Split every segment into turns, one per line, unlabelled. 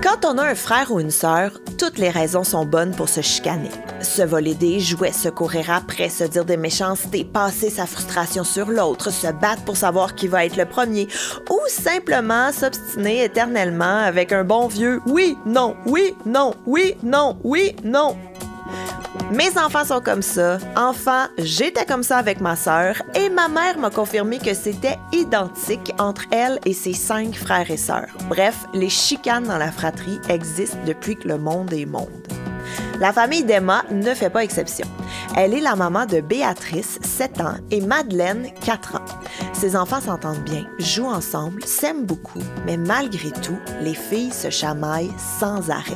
Quand on a un frère ou une sœur, toutes les raisons sont bonnes pour se chicaner. Se voler des jouets, se courir après, se dire des méchancetés, passer sa frustration sur l'autre, se battre pour savoir qui va être le premier, ou simplement s'obstiner éternellement avec un bon vieux « oui, non, oui, non, oui, non, oui, non ». Mes enfants sont comme ça. Enfant, j'étais comme ça avec ma sœur et ma mère m'a confirmé que c'était identique entre elle et ses 5 frères et sœurs. Bref, les chicanes dans la fratrie existent depuis que le monde est monde. La famille d'Emma ne fait pas exception. Elle est la maman de Béatrice, 7 ans, et Madeleine, 4 ans. Ses enfants s'entendent bien, jouent ensemble, s'aiment beaucoup, mais malgré tout, les filles se chamaillent sans arrêt.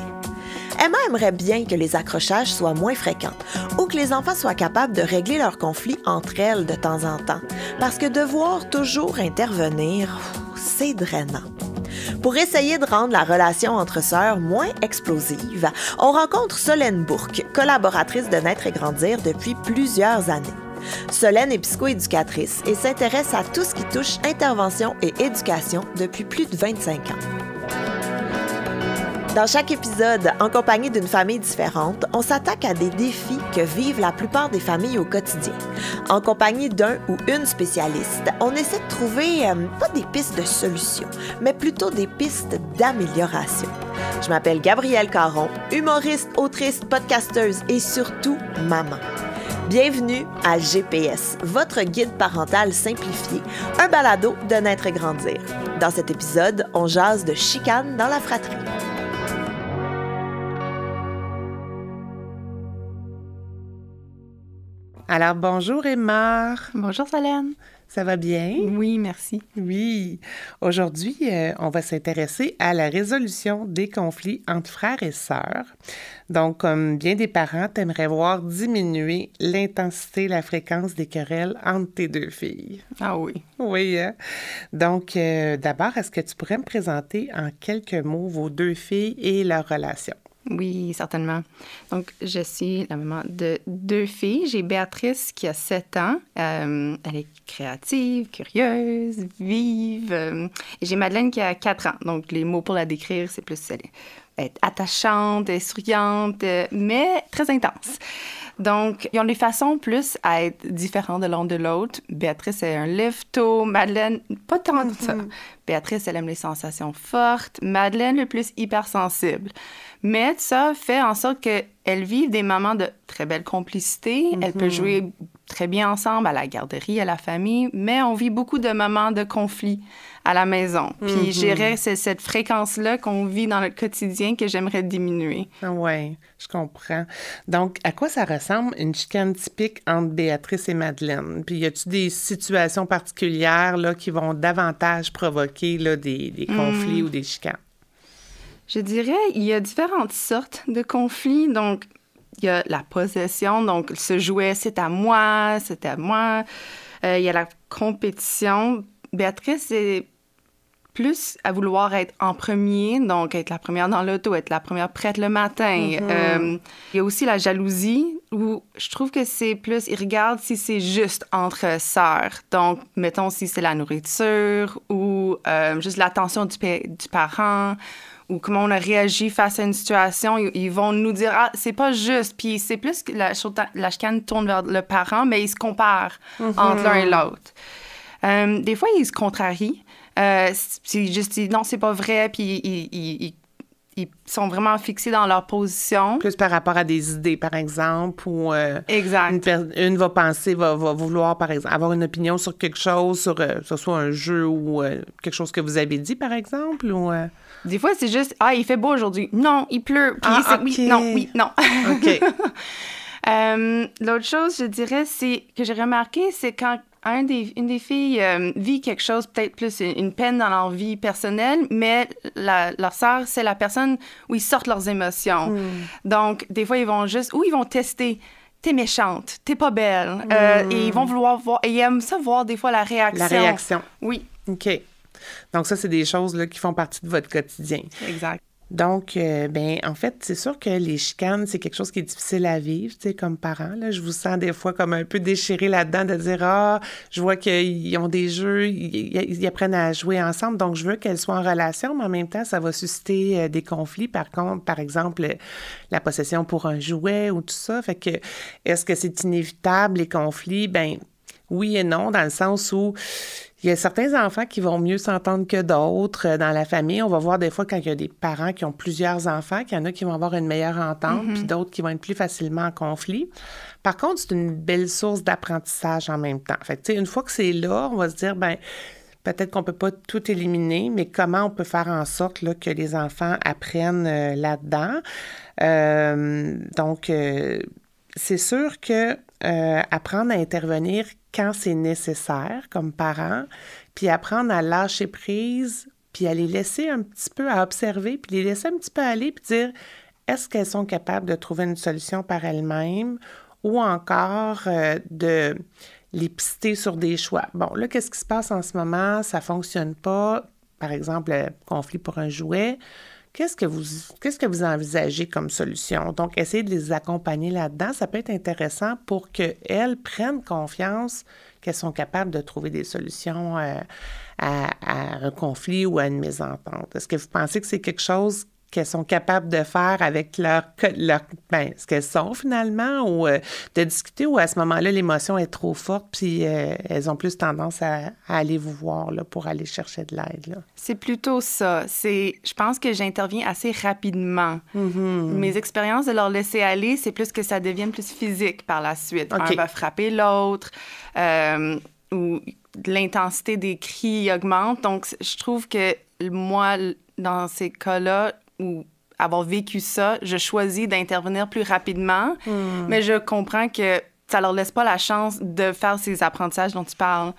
Emma aimerait bien que les accrochages soient moins fréquents ou que les enfants soient capables de régler leurs conflits entre elles de temps en temps, parce que devoir toujours intervenir, c'est drainant. Pour essayer de rendre la relation entre sœurs moins explosive, on rencontre Solène Bourque, collaboratrice de Naître et Grandir depuis plusieurs années. Solène est psychoéducatrice et s'intéresse à tout ce qui touche intervention et éducation depuis plus de 25 ans. Dans chaque épisode, en compagnie d'une famille différente, on s'attaque à des défis que vivent la plupart des familles au quotidien. En compagnie d'un ou une spécialiste, on essaie de trouver, pas des pistes de solution, mais plutôt des pistes d'amélioration. Je m'appelle Gabrielle Caron, humoriste, autrice, podcasteuse et surtout maman. Bienvenue à GPS, votre guide parental simplifié, un balado de Naître et Grandir. Dans cet épisode, on jase de chicanes dans la fratrie.
Alors, bonjour Emma.
Bonjour Solène.
Ça va bien?
Oui, merci.
Oui. Aujourd'hui, on va s'intéresser à la résolution des conflits entre frères et sœurs. Donc, comme bien des parents, t'aimerais voir diminuer l'intensité, la fréquence des querelles entre tes 2 filles.
Ah oui.
Oui, hein? Donc, d'abord, est-ce que tu pourrais me présenter en quelques mots vos 2 filles et leur relation?
Oui, certainement. Donc, je suis la maman de 2 filles. J'ai Béatrice qui a 7 ans. Elle est créative, curieuse, vive. Et j'ai Madeleine qui a 4 ans. Donc, les mots pour la décrire, c'est plus elle est attachante, souriante, mais très intense. Donc, ils ont des façons plus à être différents de l'un de l'autre. Béatrice, elle a un lève-tôt. Madeleine, pas tant de ça. Béatrice, elle aime les sensations fortes. Madeleine, le plus hypersensible. Mais ça fait en sorte qu'elles vivent des moments de très belle complicité. Elles peuvent jouer très bien ensemble à la garderie, à la famille, mais on vit beaucoup de moments de conflit à la maison. Puis je dirais que c'est cette fréquence-là qu'on vit dans notre quotidien que j'aimerais diminuer.
Oui, je comprends. Donc, à quoi ça ressemble une chicane typique entre Béatrice et Madeleine? Puis, y a-t-il des situations particulières là, qui vont davantage provoquer là, des conflits ou des chicanes?
Je dirais, il y a différentes sortes de conflits. Donc, il y a la possession, donc ce jouet, c'est à moi, c'est à moi. Il y a la compétition. Béatrice est plus à vouloir être en premier, donc être la première dans l'auto, être la première prête le matin. Il y a aussi la jalousie, où je trouve que c'est plus, ils regardent si c'est juste entre sœurs. Donc, mettons si c'est la nourriture ou juste l'attention du parent, ou comment on a réagi face à une situation, ils vont nous dire « Ah, c'est pas juste ». Puis c'est plus que la chicane tourne vers le parent, mais ils se comparent entre l'un et l'autre. Des fois, ils se contrarient. C'est juste « Non, c'est pas vrai », puis ils sont vraiment fixés dans leur position.
Plus par rapport à des idées, par exemple, ou
exact.
Une va penser, va vouloir, par exemple, avoir une opinion sur quelque chose, sur que ce soit un jeu ou quelque chose que vous avez dit, par exemple, ou...
Des fois, c'est juste « Ah, il fait beau aujourd'hui. Non, il pleut. » Puis
okay.
Oui, non.
OK.
L'autre chose, je dirais, c'est que j'ai remarqué, c'est quand une des filles vit quelque chose, peut-être plus une peine dans leur vie personnelle, mais leur sœur, c'est la personne où ils sortent leurs émotions. Donc, des fois, ils vont tester. T'es méchante, t'es pas belle. Et ils vont vouloir voir, et ils aiment ça voir des fois la réaction.
La réaction.
Oui.
OK. Donc ça, c'est des choses là, qui font partie de votre quotidien.
Exact.
Donc, en fait, c'est sûr que les chicanes, c'est quelque chose qui est difficile à vivre, tu sais, comme parent. Là, je vous sens des fois comme un peu déchiré là-dedans de dire, ah, je vois qu'ils ont des jeux, ils apprennent à jouer ensemble, donc je veux qu'elles soient en relation, mais en même temps, ça va susciter des conflits. Par contre, par exemple, la possession pour un jouet ou tout ça. Fait que, est-ce que c'est inévitable, les conflits? Oui et non, dans le sens où il y a certains enfants qui vont mieux s'entendre que d'autres dans la famille. On va voir des fois quand il y a des parents qui ont plusieurs enfants, qu'il y en a qui vont avoir une meilleure entente, puis d'autres qui vont être plus facilement en conflit. Par contre, c'est une belle source d'apprentissage en même temps. Fait que, tu sais, une fois que c'est là, on va se dire, peut-être qu'on peut pas tout éliminer, mais comment on peut faire en sorte là, que les enfants apprennent là-dedans. Donc, c'est sûr que apprendre à intervenir quand c'est nécessaire comme parent, puis apprendre à lâcher prise, puis à les laisser un petit peu à observer, puis les laisser un petit peu aller, puis dire est-ce qu'elles sont capables de trouver une solution par elles-mêmes ou encore de les pister sur des choix. Bon, là, qu'est-ce qui se passe en ce moment? Ça fonctionne pas. Par exemple, conflit pour un jouet. Qu'est-ce que vous envisagez comme solution? Donc, essayez de les accompagner là-dedans. Ça peut être intéressant pour qu'elles prennent confiance qu'elles sont capables de trouver des solutions à un conflit ou à une mésentente. Est-ce que vous pensez que c'est quelque chose qu'elles sont capables de faire avec ce qu'elles sont finalement, ou de discuter, ou à ce moment-là, l'émotion est trop forte, puis elles ont plus tendance à aller vous voir là, pour aller chercher de l'aide? Là.
C'est plutôt ça. Je pense que j'interviens assez rapidement. Mes expériences de leur laisser aller, c'est plus que ça devienne plus physique par la suite. Okay. Un va frapper l'autre, ou l'intensité des cris augmente. Donc, je trouve que moi, dans ces cas-là, ou avoir vécu ça, je choisis d'intervenir plus rapidement, mais je comprends que ça leur laisse pas la chance de faire ces apprentissages dont tu parles.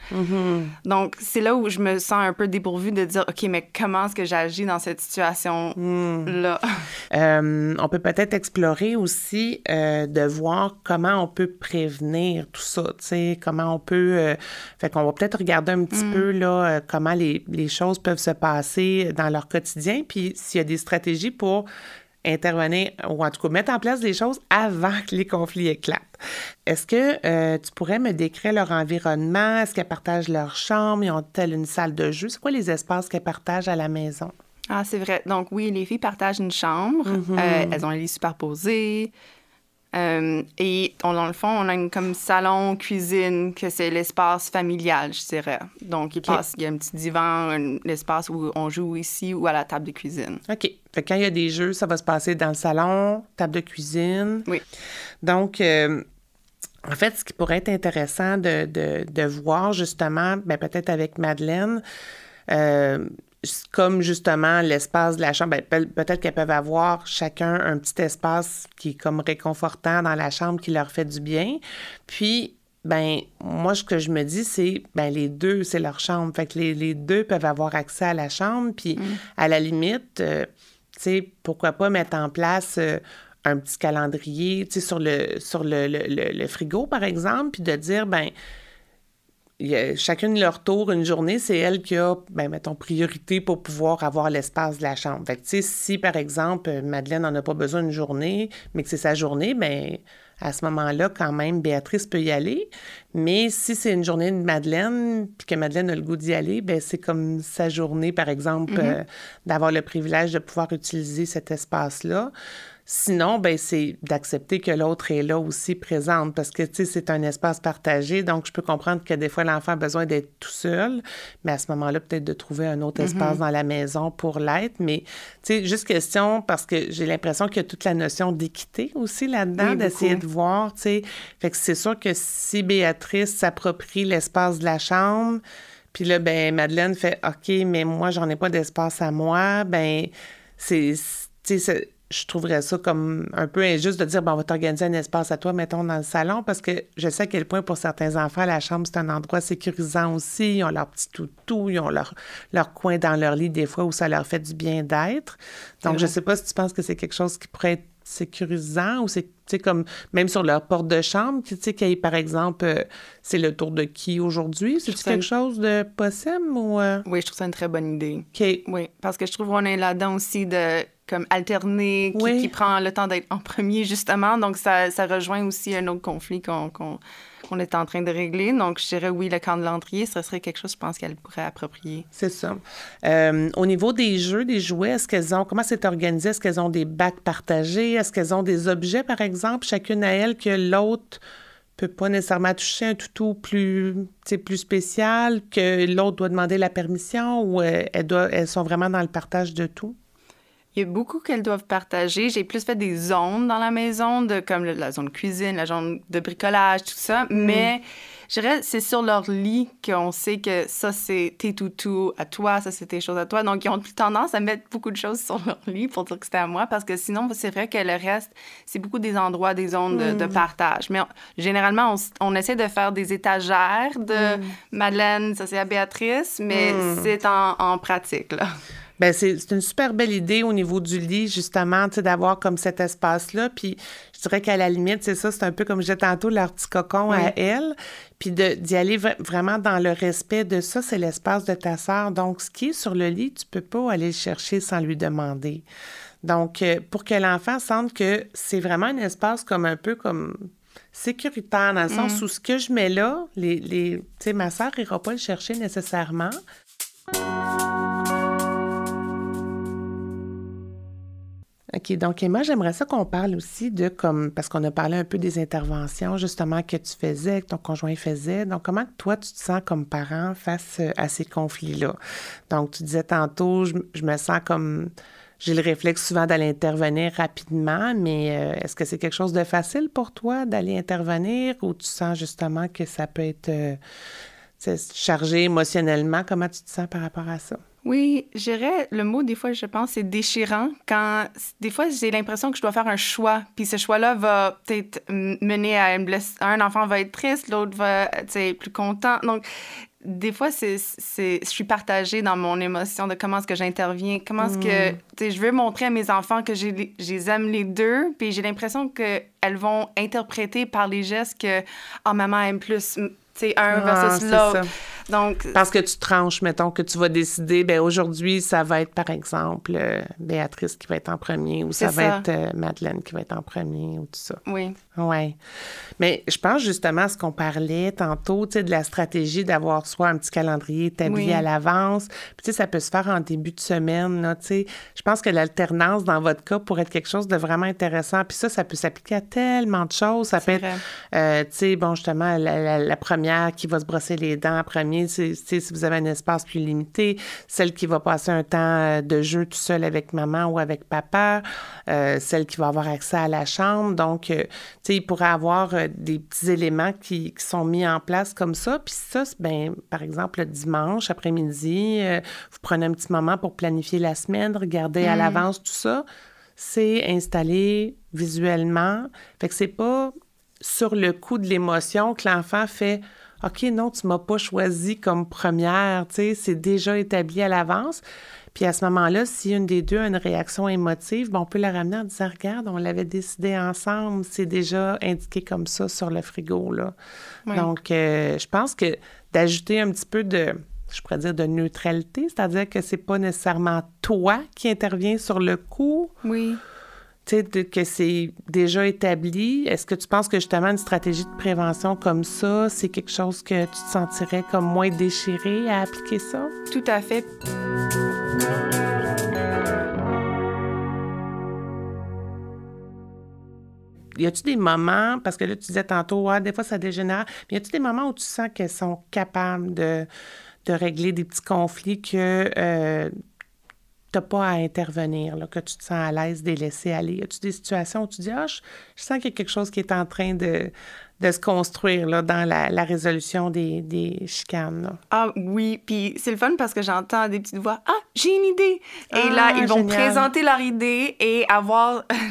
Donc, c'est là où je me sens un peu dépourvue de dire, OK, mais comment est-ce que j'agis dans cette situation-là?
On peut peut-être explorer aussi de voir comment on peut prévenir tout ça, tu sais, comment on peut... fait qu'on va peut-être regarder un petit peu, là, comment les choses peuvent se passer dans leur quotidien, puis s'il y a des stratégies pour intervenir, ou en tout cas mettre en place des choses avant que les conflits éclatent. Est-ce que tu pourrais me décrire leur environnement? Est-ce qu'elles partagent leur chambre? Ils ont-elles une salle de jeu? C'est quoi les espaces qu'elles partagent à la maison?
Ah, c'est vrai. Donc oui, les filles partagent une chambre. Elles ont un lit superposé. Et dans le fond, on a comme salon-cuisine, que c'est l'espace familial, je dirais. Donc, il y a un petit divan, l'espace où on joue ici ou à la table de cuisine.
OK. Fait que quand il y a des jeux, ça va se passer dans le salon, table de cuisine.
Oui.
Donc, en fait, ce qui pourrait être intéressant de voir, justement, peut-être avec Madeleine, comme justement l'espace de la chambre, peut-être qu'elles peuvent avoir chacun un petit espace qui est comme réconfortant dans la chambre, qui leur fait du bien. Puis, moi, ce que je me dis, c'est, les deux, c'est leur chambre. Fait que les deux peuvent avoir accès à la chambre. Puis, à la limite, tu sais, pourquoi pas mettre en place un petit calendrier, tu sais, sur le frigo, par exemple, puis de dire, chacune leur tour, une journée, c'est elle qui a, mettons, priorité pour pouvoir avoir l'espace de la chambre. Fait que, tu sais, si, par exemple, Madeleine n'en a pas besoin une journée, mais que c'est sa journée, à ce moment-là, quand même, Béatrice peut y aller. Mais si c'est une journée de Madeleine, puis que Madeleine a le goût d'y aller, c'est comme sa journée, par exemple, d'avoir le privilège de pouvoir utiliser cet espace-là. Sinon, c'est d'accepter que l'autre est là aussi présente parce que, tu sais, c'est un espace partagé. Donc, je peux comprendre que des fois, l'enfant a besoin d'être tout seul, mais à ce moment-là, peut-être de trouver un autre espace dans la maison pour l'être. Mais, tu sais, juste question, parce que j'ai l'impression qu'il y a toute la notion d'équité aussi là-dedans, d'essayer de voir, tu sais. Fait que c'est sûr que si Béatrice s'approprie l'espace de la chambre, puis là, Madeleine fait « OK, mais moi, j'en ai pas d'espace à moi », tu sais, je trouverais ça comme un peu injuste de dire, on va t'organiser un espace à toi, mettons, dans le salon, parce que je sais à quel point, pour certains enfants, la chambre, c'est un endroit sécurisant aussi. Ils ont leur petit toutou, ils ont leur coin dans leur lit, des fois, où ça leur fait du bien d'être. Donc, je sais pas si tu penses que c'est quelque chose qui pourrait être sécurisant ou c'est, tu sais, comme même sur leur porte de chambre, tu sais, par exemple, c'est le tour de qui aujourd'hui? C'est-tu quelque chose de possible ou...
Oui, je trouve ça une très bonne idée.
OK.
Oui, parce que je trouve qu'on est là-dedans aussi de... comme alterner, qui prend le temps d'être en premier, justement. Donc, ça rejoint aussi un autre conflit qu'on est en train de régler. Donc, je dirais, oui, le calendrier, ce serait quelque chose, je pense, qu'elle pourrait approprier.
C'est ça. Au niveau des jeux, des jouets, comment c'est organisé? Est-ce qu'elles ont des bacs partagés? Est-ce qu'elles ont des objets, par exemple, chacune à elle, que l'autre peut pas nécessairement toucher, un toutou plus spécial, que l'autre doit demander la permission, ou elles sont vraiment dans le partage de tout?
Il y a beaucoup qu'elles doivent partager. J'ai plus fait des zones dans la maison, comme la zone cuisine, la zone de bricolage, tout ça. Mais je dirais, c'est sur leur lit qu'on sait que ça, c'est tes toutous à toi, ça, c'est tes choses à toi. Donc, ils ont plus tendance à mettre beaucoup de choses sur leur lit pour dire que c'était à moi, parce que sinon, c'est vrai que le reste, c'est beaucoup des endroits, des zones de partage. Mais généralement, on essaie de faire des étagères de Madeleine, ça, c'est à Béatrice, mais c'est en pratique, là.
Bien, c'est une super belle idée au niveau du lit, justement, tu sais, d'avoir comme cet espace-là. Puis je dirais qu'à la limite, c'est ça, c'est un peu comme je disais tantôt, leur petit cocon à elle. Puis d'y aller vraiment dans le respect de ça, c'est l'espace de ta sœur. Donc, ce qui est sur le lit, tu peux pas aller le chercher sans lui demander. Donc, pour que l'enfant sente que c'est vraiment un espace comme un peu comme sécuritaire, dans le sens où ce que je mets là, tu sais, ma sœur ira pas le chercher nécessairement. OK, donc Emma, j'aimerais ça qu'on parle aussi de parce qu'on a parlé un peu des interventions justement que tu faisais, que ton conjoint faisait. Donc, comment toi, tu te sens comme parent face à ces conflits-là? Donc, tu disais tantôt, je me sens comme... J'ai le réflexe souvent d'aller intervenir rapidement, mais est-ce que c'est quelque chose de facile pour toi d'aller intervenir ou tu sens justement que ça peut être chargé émotionnellement? Comment tu te sens par rapport à ça?
Oui, je dirais, le mot, des fois, je pense, c'est déchirant. Des fois, j'ai l'impression que je dois faire un choix, puis ce choix-là va peut-être mener à un enfant va être triste, l'autre va être plus content. Donc, des fois, je suis partagée dans mon émotion de comment est-ce que j'interviens, comment est-ce que, je veux montrer à mes enfants que je les aime les deux, puis j'ai l'impression qu'elles vont interpréter par les gestes que, maman aime plus, un versus l'autre. Donc,
parce que tu tranches, mettons, que tu vas décider, bien, aujourd'hui, ça va être, par exemple, Béatrice qui va être en premier, ou ça va être Madeleine qui va être en premier, ou tout ça.
Oui.
Oui. Mais je pense justement à ce qu'on parlait tantôt, tu sais, de la stratégie d'avoir soit un petit calendrier établi à l'avance, puis tu sais, ça peut se faire en début de semaine, là, tu sais. Je pense que l'alternance, dans votre cas, pourrait être quelque chose de vraiment intéressant. Puis ça peut s'appliquer à tellement de choses. Ça peut être, tu sais, bon, justement, la première qui va se brosser les dents en premier, si vous avez un espace plus limité, celle qui va passer un temps de jeu tout seul avec maman ou avec papa, celle qui va avoir accès à la chambre. Donc, tu sais, il pourrait avoir des petits éléments qui sont mis en place comme ça. Puis ça, bien, par exemple, le dimanche après-midi, vous prenez un petit moment pour planifier la semaine, regarder à l'avance tout ça. C'est installé visuellement. Fait que c'est pas sur le coup de l'émotion que l'enfant fait « OK, non, tu m'as pas choisi comme première. » Tu sais, c'est déjà établi à l'avance. Puis à ce moment-là, si une des deux a une réaction émotive, on peut la ramener en disant « Regarde, on l'avait décidé ensemble. C'est déjà indiqué comme ça sur le frigo. » là. Ouais. Donc, je pense que d'ajouter un petit peu je pourrais dire de neutralité, c'est-à-dire que c'est pas nécessairement toi qui interviens sur le coup.
Oui.
Tu sais, que c'est déjà établi. Est-ce que tu penses que justement une stratégie de prévention comme ça, c'est quelque chose que tu te sentirais comme moins déchiré à appliquer ça?
Tout à fait.
Y a-tu des moments, parce que là, tu disais tantôt, des fois, ça dégénère, mais y a-tu des moments où tu sens qu'elles sont capables de régler des petits conflits que t'as pas à intervenir, là, que tu te sens à l'aise de les laisser aller? Y a-tu des situations où tu dis, je sens qu'il y a quelque chose qui est en train de se construire là, dans la résolution des chicanes? Là.
Ah oui, puis c'est le fun parce que j'entends des petites voix. Ah, j'ai une idée! Et là, ils vont présenter leur idée et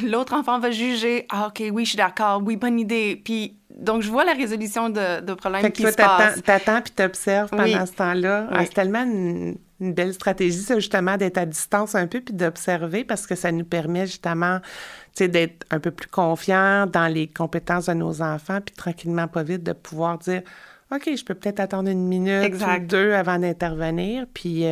l'autre enfant va juger. Ah, OK, oui, je suis d'accord. Oui, bonne idée. Puis donc, je vois la résolution de problèmes qui se passent.
T'attends puis t'observes pendant ce temps-là. Oui. C'est tellement une belle stratégie, ça, justement, d'être à distance un peu puis d'observer parce que ça nous permet, justement, tu sais, d'être un peu plus confiants dans les compétences de nos enfants puis tranquillement, pas vite, de pouvoir dire OK, je peux peut-être attendre une minute
Exact.
ou deux avant d'intervenir. Puis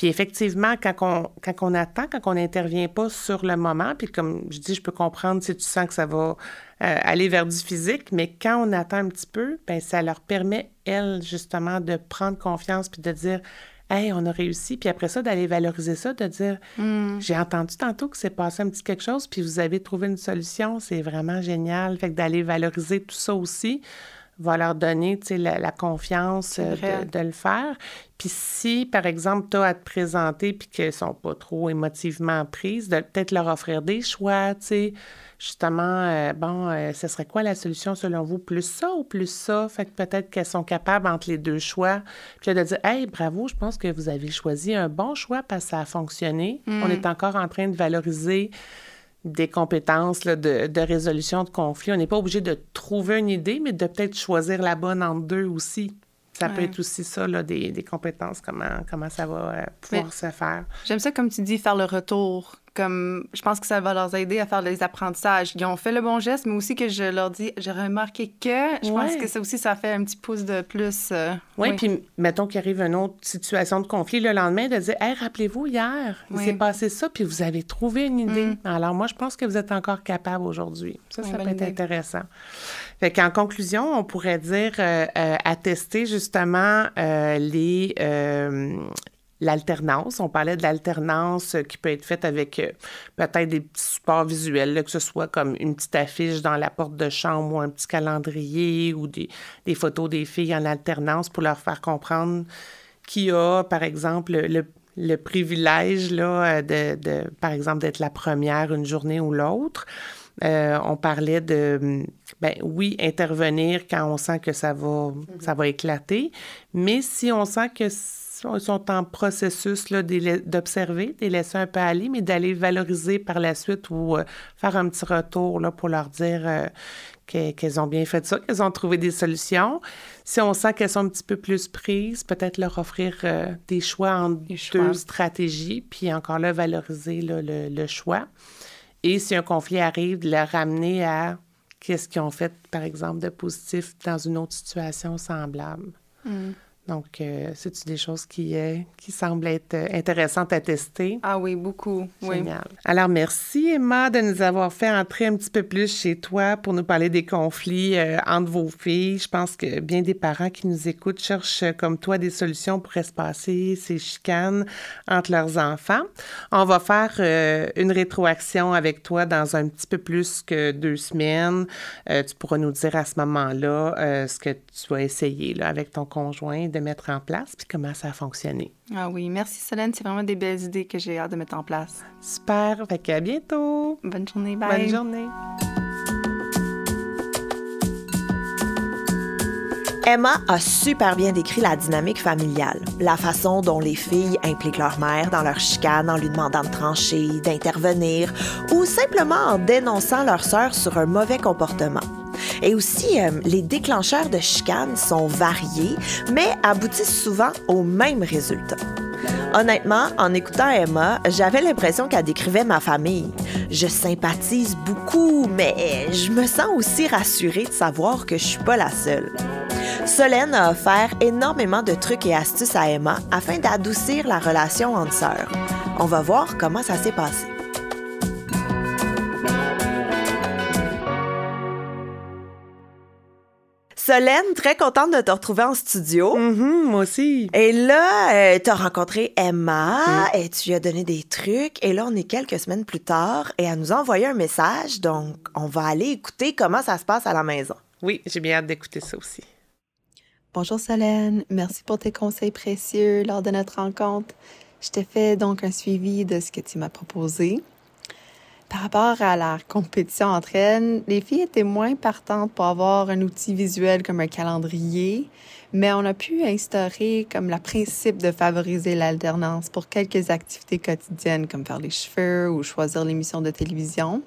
effectivement, quand on attend, quand on n'intervient pas sur le moment, puis comme je dis, je peux comprendre si tu sens que ça va aller vers du physique, mais quand on attend un petit peu, bien, ça leur permet, elles, justement, de prendre confiance puis de dire « Hey, on a réussi », puis après ça, d'aller valoriser ça, de dire J'ai entendu tantôt que c'est passé un petit quelque chose, puis vous avez trouvé une solution, c'est vraiment génial. » Fait que d'aller valoriser tout ça aussi va leur donner, tu sais, la confiance de le faire. Puis si, par exemple, tu as à te présenter puis qu'elles ne sont pas trop émotivement prises, de peut-être leur offrir des choix, tu sais, justement, ce serait quoi la solution selon vous? Plus ça ou plus ça? Fait que peut-être qu'elles sont capables entre les deux choix. Puis de dire, hey, bravo, je pense que vous avez choisi un bon choix parce que ça a fonctionné. On est encore en train de valoriser des compétences là, de résolution de conflits. On n'est pas obligé de trouver une idée, mais de peut-être choisir la bonne entre deux aussi. Ça peut être aussi ça, là, des compétences, comment ça va pouvoir se faire.
J'aime ça, comme tu dis, faire le retour. Comme, je pense que ça va leur aider à faire les apprentissages. Ils ont fait le bon geste, mais aussi que je leur dis, j'ai remarqué que, je pense que ça aussi, ça fait un petit pouce de plus.
Oui, puis mettons qu'il arrive une autre situation de conflit le lendemain, de dire, hey, rappelez-vous, hier, il s'est passé ça, puis vous avez trouvé une idée. Alors, moi, je pense que vous êtes encore capable aujourd'hui. Ça peut être intéressant. Fait qu'en conclusion, on pourrait dire attester justement l'alternance. On parlait de l'alternance qui peut être faite avec peut-être des petits supports visuels, là, que ce soit comme une petite affiche dans la porte de chambre ou un petit calendrier ou des photos des filles en alternance pour leur faire comprendre qui a, par exemple, le privilège là, de, par exemple, d'être la première une journée ou l'autre. On parlait de, intervenir quand on sent que ça va éclater, mais si on sent que ils sont en processus là, d'observer, de les laisser un peu aller, mais d'aller valoriser par la suite ou faire un petit retour là, pour leur dire qu'elles ont bien fait ça, qu'elles ont trouvé des solutions. Si on sent qu'elles sont un petit peu plus prises, peut-être leur offrir des choix entre deux stratégies, puis encore là, valoriser là, le choix. Et si un conflit arrive, de les ramener à qu'est-ce qu'ils ont fait, par exemple, de positif dans une autre situation semblable. Donc, c'est-tu des choses qui semblent être intéressantes à tester?
Ah oui, beaucoup.
Génial. Oui. Alors, merci, Emma, de nous avoir fait entrer un petit peu plus chez toi pour nous parler des conflits entre vos filles. Je pense que bien des parents qui nous écoutent cherchent, comme toi, des solutions pour espacer ces chicanes entre leurs enfants. On va faire une rétroaction avec toi dans un petit peu plus que 2 semaines. Tu pourras nous dire à ce moment-là ce que tu vas essayer là, avec ton conjoint de mettre en place, puis comment ça a fonctionné.
Ah oui, merci Solène, c'est vraiment des belles idées que j'ai hâte de mettre en place.
Super, fait qu'à bientôt!
Bonne journée, bye!
Bonne journée!
Emma a super bien décrit la dynamique familiale, la façon dont les filles impliquent leur mère dans leur chicane en lui demandant de trancher, d'intervenir ou simplement en dénonçant leur sœur sur un mauvais comportement. Et aussi, les déclencheurs de chicane sont variés, mais aboutissent souvent au même résultat. Honnêtement, en écoutant Emma, j'avais l'impression qu'elle décrivait ma famille. Je sympathise beaucoup, mais je me sens aussi rassurée de savoir que je suis pas la seule. Solène a offert énormément de trucs et astuces à Emma afin d'adoucir la relation entre sœurs. On va voir comment ça s'est passé. Solène, très contente de te retrouver en studio.
Moi aussi.
Et là, tu as rencontré Emma et tu lui as donné des trucs. Et là, on est quelques semaines plus tard et elle nous a envoyé un message. Donc, on va aller écouter comment ça se passe à la maison.
Oui, j'ai bien hâte d'écouter ça aussi.
Bonjour Solène, merci pour tes conseils précieux lors de notre rencontre. Je t'ai fait donc un suivi de ce que tu m'as proposé. Par rapport à la compétition entre elles, les filles étaient moins partantes pour avoir un outil visuel comme un calendrier, mais on a pu instaurer comme le principe de favoriser l'alternance pour quelques activités quotidiennes comme faire les cheveux ou choisir l'émission de télévision.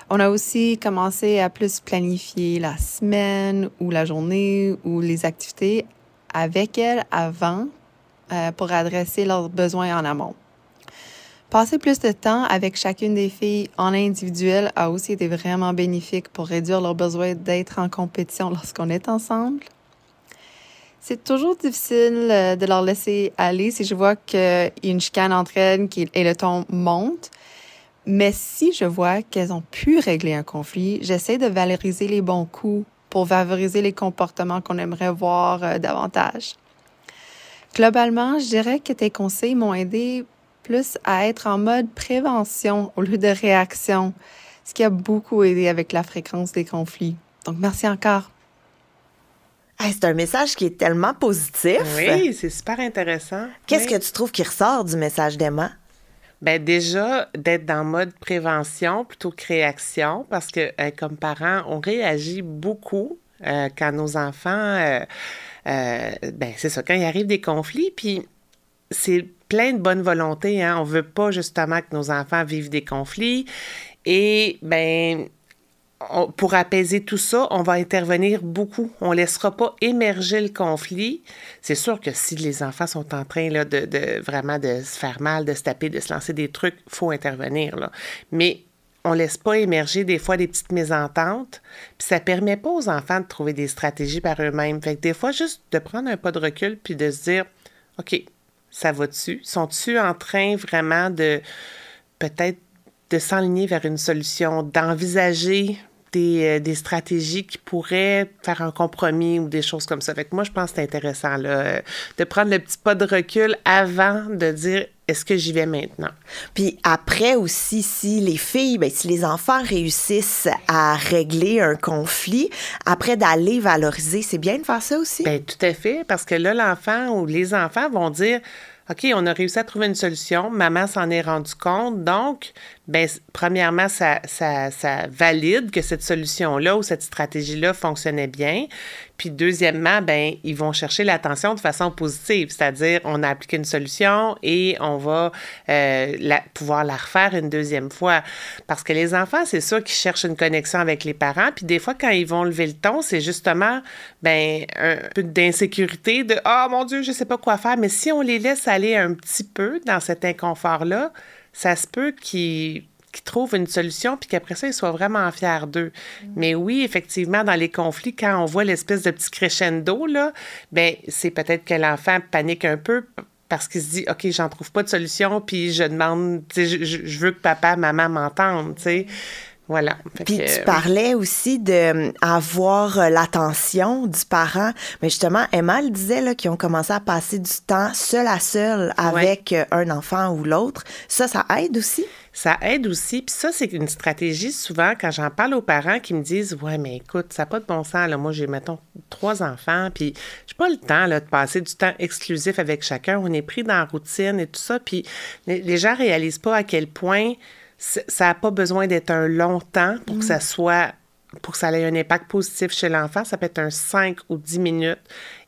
On a aussi commencé à plus planifier la semaine ou la journée ou les activités avec elles avant pour adresser leurs besoins en amont. Passer plus de temps avec chacune des filles en individuel a aussi été vraiment bénéfique pour réduire leur besoin d'être en compétition lorsqu'on est ensemble. C'est toujours difficile de leur laisser aller si je vois qu'il y a une chicane entre elles et le ton monte. Mais si je vois qu'elles ont pu régler un conflit, j'essaie de valoriser les bons coups pour favoriser les comportements qu'on aimerait voir davantage. Globalement, je dirais que tes conseils m'ont aidé plus à être en mode prévention au lieu de réaction, ce qui a beaucoup aidé avec la fréquence des conflits. Donc, merci encore.
Hey, c'est un message qui est tellement positif.
Oui, c'est super intéressant.
Qu'est-ce que tu trouves qui ressort du message d'Emma?
Bien, déjà, d'être dans le mode prévention plutôt que réaction, parce que comme parents, on réagit beaucoup quand nos enfants, ben c'est ça, quand il arrive des conflits, puis c'est plein de bonne volonté, hein. On veut pas justement que nos enfants vivent des conflits, et ben pour apaiser tout ça, on va intervenir beaucoup. On ne laissera pas émerger le conflit. C'est sûr que si les enfants sont en train là, de vraiment de se faire mal, de se taper, de se lancer des trucs, il faut intervenir, là. Mais on ne laisse pas émerger des fois des petites mésententes. Puis ça ne permet pas aux enfants de trouver des stratégies par eux-mêmes. Fait que des fois, juste de prendre un pas de recul puis de se dire, OK, ça va-tu? Sont-tu en train vraiment de peut-être de s'enligner vers une solution, d'envisager des stratégies qui pourraient faire un compromis ou des choses comme ça. Fait que moi, je pense que c'est intéressant là, de prendre le petit pas de recul avant de dire est-ce que j'y vais maintenant?
Puis après aussi, si les filles, bien, si les enfants réussissent à régler un conflit, après d'aller valoriser, c'est bien de faire ça aussi?
Bien, tout à fait, parce que là, l'enfant ou les enfants vont dire OK, on a réussi à trouver une solution, maman s'en est rendu compte, donc, bien, premièrement, ça valide que cette solution-là ou cette stratégie-là fonctionnait bien. Puis deuxièmement, bien, ils vont chercher l'attention de façon positive, c'est-à-dire on a appliqué une solution et on va pouvoir la refaire une deuxième fois. Parce que les enfants, c'est sûr qu'ils cherchent une connexion avec les parents, puis des fois, quand ils vont lever le ton, c'est justement bien, un peu d'insécurité, de « Ah, mon Dieu, je sais pas quoi faire », mais si on les laisse aller un petit peu dans cet inconfort-là, ça se peut qu'ils trouvent une solution puis qu'après ça, ils soient vraiment fiers d'eux. Mais oui, effectivement, dans les conflits, quand on voit l'espèce de petit crescendo, là, bien, c'est peut-être que l'enfant panique un peu parce qu'il se dit « OK, j'en trouve pas de solution puis je demande, tu sais, je veux que papa, maman m'entendent, tu sais. » Voilà.
Puis tu parlais aussi d'avoir l'attention du parent. Mais justement, Emma le disait là, qu'ils ont commencé à passer du temps seul à seul avec un enfant ou l'autre. Ça aide aussi?
Ça aide aussi. Puis ça, c'est une stratégie souvent quand j'en parle aux parents qui me disent « Ouais, mais écoute, ça n'a pas de bon sens. Là. Moi, j'ai, mettons, 3 enfants. Puis j'ai pas le temps là, de passer du temps exclusif avec chacun. On est pris dans la routine et tout ça. Puis les gens réalisent pas à quel point ça n'a pas besoin d'être un long temps pour que ça soit, pour que ça ait un impact positif chez l'enfant. Ça peut être un 5 ou 10 minutes.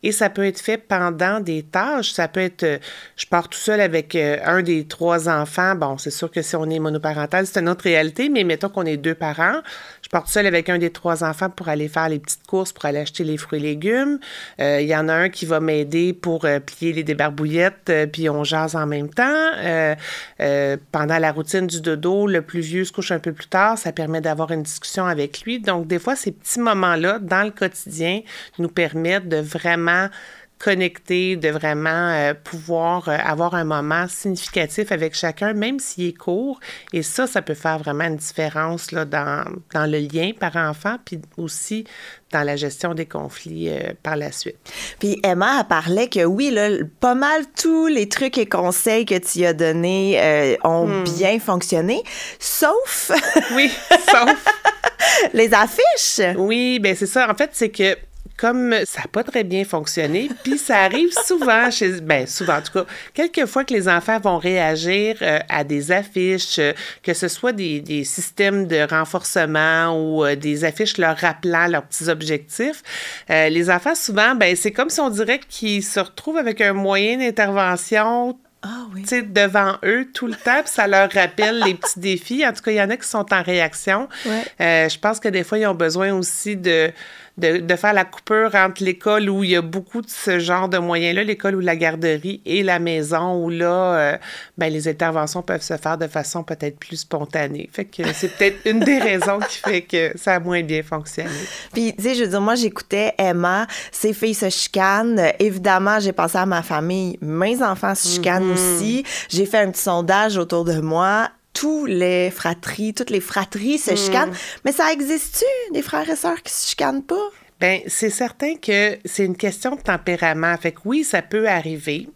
Et ça peut être fait pendant des tâches. Ça peut être, je pars tout seul avec un des 3 enfants. Bon, c'est sûr que si on est monoparental, c'est une autre réalité, mais mettons qu'on est 2 parents. Je pars tout seul avec un des 3 enfants pour aller faire les petites courses, pour aller acheter les fruits et légumes. Il y en a un qui va m'aider pour plier les débarbouillettes, puis on jase en même temps. Pendant la routine du dodo, le plus vieux se couche un peu plus tard. Ça permet d'avoir une discussion avec lui. Donc, des fois, ces petits moments-là, dans le quotidien, nous permettent de vraiment connecter, de vraiment pouvoir avoir un moment significatif avec chacun, même s'il est court. Et ça peut faire vraiment une différence là, dans le lien parent-enfant, puis aussi dans la gestion des conflits par la suite.
Puis Emma, elle parlait que oui, là, pas mal tous les trucs et conseils que tu as donnés ont bien fonctionné, sauf...
Oui, sauf...
les affiches!
Oui, bien c'est ça. En fait, c'est que comme ça n'a pas très bien fonctionné, puis ça arrive souvent, souvent en tout cas, quelques fois que les enfants vont réagir à des affiches, que ce soit des systèmes de renforcement ou des affiches leur rappelant leurs petits objectifs, les enfants souvent, c'est comme si on dirait qu'ils se retrouvent avec un moyen d'intervention devant eux tout le temps, puis ça leur rappelle les petits défis. En tout cas, il y en a qui sont en réaction. Ouais. Je pense que des fois, ils ont besoin aussi de de faire la coupure entre l'école où il y a beaucoup de ce genre de moyens-là, l'école ou la garderie, et la maison où là, les interventions peuvent se faire de façon peut-être plus spontanée. Fait que c'est peut-être une des raisons qui fait que ça a moins bien fonctionné.
Puis, tu sais, je veux dire, moi, j'écoutais Emma, ses filles se chicanent. Évidemment, j'ai pensé à ma famille. Mes enfants se chicanent aussi. J'ai fait un petit sondage autour de moi. Toutes les fratries se chicanent. Mais ça existe-tu, des frères et sœurs qui se chicanent pas?
Bien, c'est certain que c'est une question de tempérament. Fait que oui, ça peut arriver.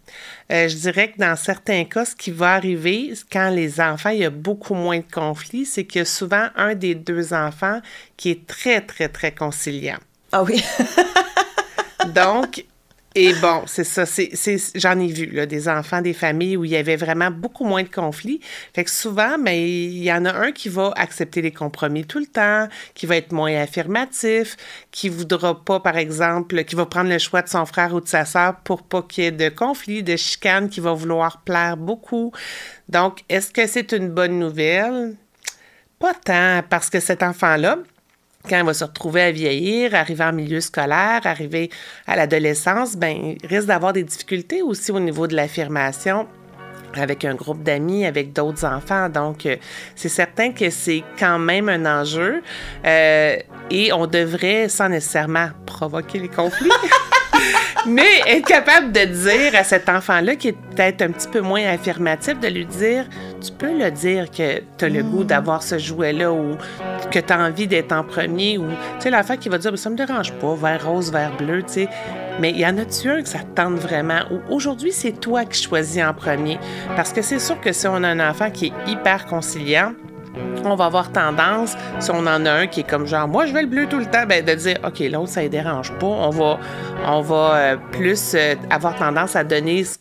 Je dirais que dans certains cas, ce qui va arriver quand les enfants, il y a beaucoup moins de conflits, c'est qu'il y a souvent un des deux enfants qui est très, très, très conciliant.
Ah oui.
Donc, et bon, c'est ça, j'en ai vu, là, des enfants, des familles où il y avait vraiment beaucoup moins de conflits. Fait que souvent, il y en a un qui va accepter les compromis tout le temps, qui va être moins affirmatif, qui voudra pas, par exemple, qui va prendre le choix de son frère ou de sa sœur pour pas qu'il y ait de conflits, de chicanes, qui va vouloir plaire beaucoup. Donc, est-ce que c'est une bonne nouvelle? Pas tant, parce que cet enfant-là, quand il va se retrouver à vieillir, arriver en milieu scolaire, arriver à l'adolescence, il risque d'avoir des difficultés aussi au niveau de l'affirmation avec un groupe d'amis, avec d'autres enfants. Donc, c'est certain que c'est quand même un enjeu et on devrait, sans nécessairement provoquer les conflits, mais être capable de dire à cet enfant-là qui est peut-être un petit peu moins affirmatif, de lui dire, tu peux le dire que tu as le goût d'avoir ce jouet-là ou que tu as envie d'être en premier ou, tu sais, l'enfant qui va dire, ça me dérange pas, vert rose, vert bleu, tu sais. Mais y en a-tu un que ça te tente vraiment? Ou aujourd'hui, c'est toi qui choisis en premier? Parce que c'est sûr que si on a un enfant qui est hyper conciliant, on va avoir tendance, si on en a un qui est comme genre, moi, je veux le bleu tout le temps, de dire, OK, l'autre, ça ne dérange pas. On va plus avoir tendance à donner ce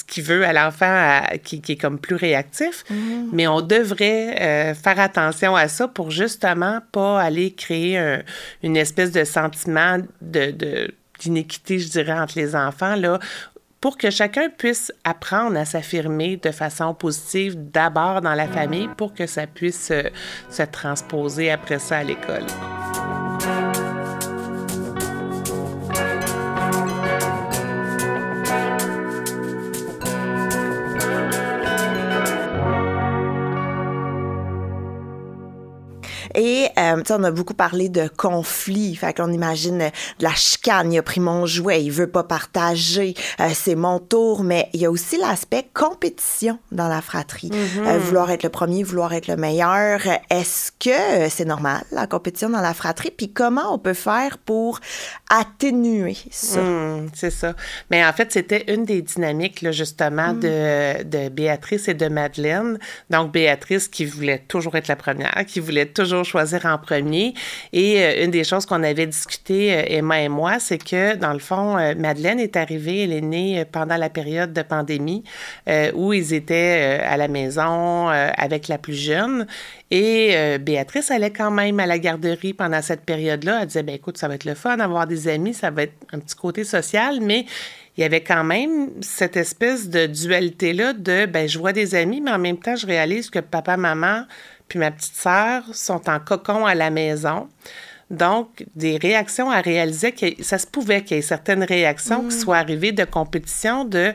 qu'il veut à l'enfant qui est comme plus réactif. Mais on devrait faire attention à ça pour justement pas aller créer une espèce de sentiment d'inéquité, je dirais, entre les enfants, là, pour que chacun puisse apprendre à s'affirmer de façon positive d'abord dans la famille pour que ça puisse se transposer après ça à l'école.
Et, on a beaucoup parlé de conflits. Fait qu'on imagine de la chicane. Il a pris mon jouet, il veut pas partager. C'est mon tour. Mais il y a aussi l'aspect compétition dans la fratrie. Vouloir être le premier, vouloir être le meilleur. Est-ce que c'est normal, la compétition dans la fratrie? Puis comment on peut faire pour atténuer ça?
C'est ça. Mais en fait, c'était une des dynamiques, là, justement, de Béatrice et de Madeleine. Donc, Béatrice qui voulait toujours être la première, qui voulait toujours choisir en premier. Et une des choses qu'on avait discuté, Emma et moi, c'est que, dans le fond, Madeleine est arrivée, elle est née pendant la période de pandémie où ils étaient à la maison avec la plus jeune. Et Béatrice allait quand même à la garderie pendant cette période-là. Elle disait, écoute, ça va être le fun d'avoir des amis, ça va être un petit côté social, mais il y avait quand même cette espèce de dualité-là de, je vois des amis, mais en même temps, je réalise que papa, maman, puis ma petite sœur sont en cocon à la maison. Donc, des réactions à réaliser que ça se pouvait qu'il y ait certaines réactions qui soient arrivées de compétition de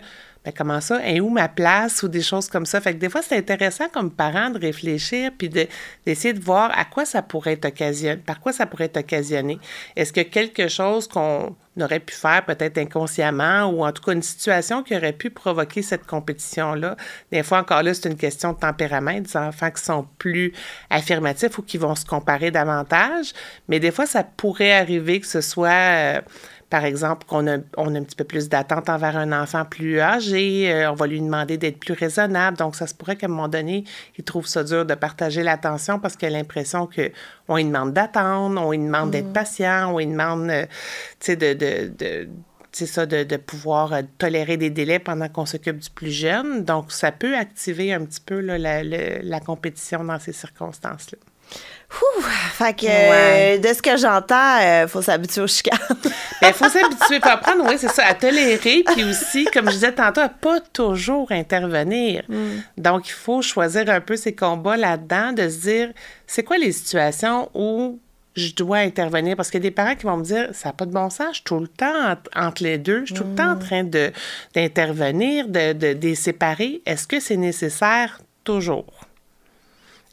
comment ça, est où ma place ou des choses comme ça. Fait que des fois, c'est intéressant comme parent de réfléchir puis d'essayer de voir à quoi ça pourrait être occasionné, par quoi ça pourrait être occasionné. Est-ce que quelque chose qu'on aurait pu faire peut-être inconsciemment ou en tout cas une situation qui aurait pu provoquer cette compétition-là. Des fois, encore là, c'est une question de tempérament, des enfants qui sont plus affirmatifs ou qui vont se comparer davantage. Mais des fois, ça pourrait arriver que ce soit... par exemple, qu'on a un petit peu plus d'attente envers un enfant plus âgé, on va lui demander d'être plus raisonnable. Donc, ça se pourrait qu'à un moment donné, il trouve ça dur de partager l'attention parce qu'il a l'impression qu'on lui demande d'attendre, on lui demande d'être patient, on lui demande, de pouvoir tolérer des délais pendant qu'on s'occupe du plus jeune. Donc, ça peut activer un petit peu là, la compétition dans ces circonstances-là.
Fait que de ce que j'entends, faut s'habituer aux chicanes.
Faut s'habituer, faut apprendre, oui, c'est ça, à tolérer, puis aussi, comme je disais tantôt, à pas toujours intervenir. Donc, il faut choisir un peu ses combats là-dedans, de se dire, c'est quoi les situations où je dois intervenir? Parce qu'il y a des parents qui vont me dire, ça n'a pas de bon sens, je suis tout le temps entre les deux, je suis tout le temps en train d'intervenir, de les séparer. Est-ce que c'est nécessaire toujours?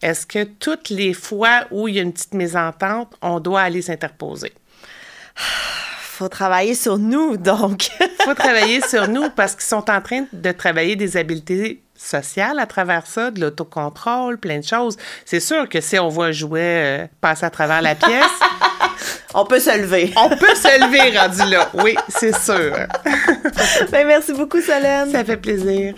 Est-ce que toutes les fois où il y a une petite mésentente, on doit aller s'interposer?
Faut travailler sur nous, donc.
Faut travailler sur nous parce qu'ils sont en train de travailler des habiletés sociales à travers ça, de l'autocontrôle, plein de choses. C'est sûr que si on voit un jouet passer à travers la pièce...
On peut se lever.
On peut se lever rendu là, oui, c'est sûr.
Ben, merci beaucoup, Solène.
Ça fait plaisir.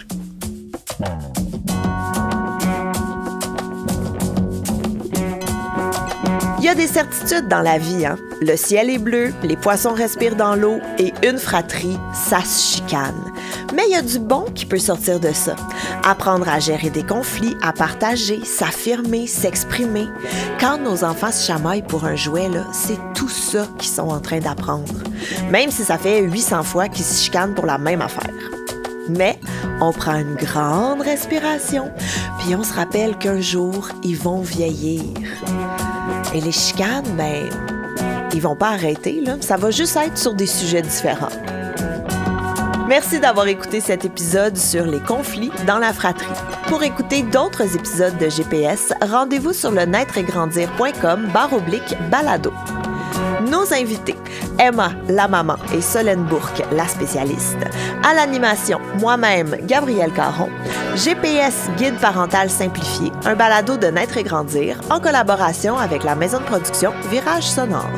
Il y a des certitudes dans la vie, hein? Le ciel est bleu, les poissons respirent dans l'eau et une fratrie, ça se chicane. Mais il y a du bon qui peut sortir de ça. Apprendre à gérer des conflits, à partager, s'affirmer, s'exprimer. Quand nos enfants se chamaillent pour un jouet, là, c'est tout ça qu'ils sont en train d'apprendre. Même si ça fait 800 fois qu'ils se chicanent pour la même affaire. Mais on prend une grande respiration, puis on se rappelle qu'un jour, ils vont vieillir. Et les chicanes, ben, ils vont pas arrêter, là. Ça va juste être sur des sujets différents. Merci d'avoir écouté cet épisode sur les conflits dans la fratrie. Pour écouter d'autres épisodes de GPS, rendez-vous sur le naîtregrandir.com/balado. Nos invités, Emma, la maman, et Solène Bourque, la spécialiste. À l'animation, moi-même, Gabrielle Caron. GPS Guide parental simplifié, un balado de Naître et Grandir, en collaboration avec la maison de production Virage Sonore.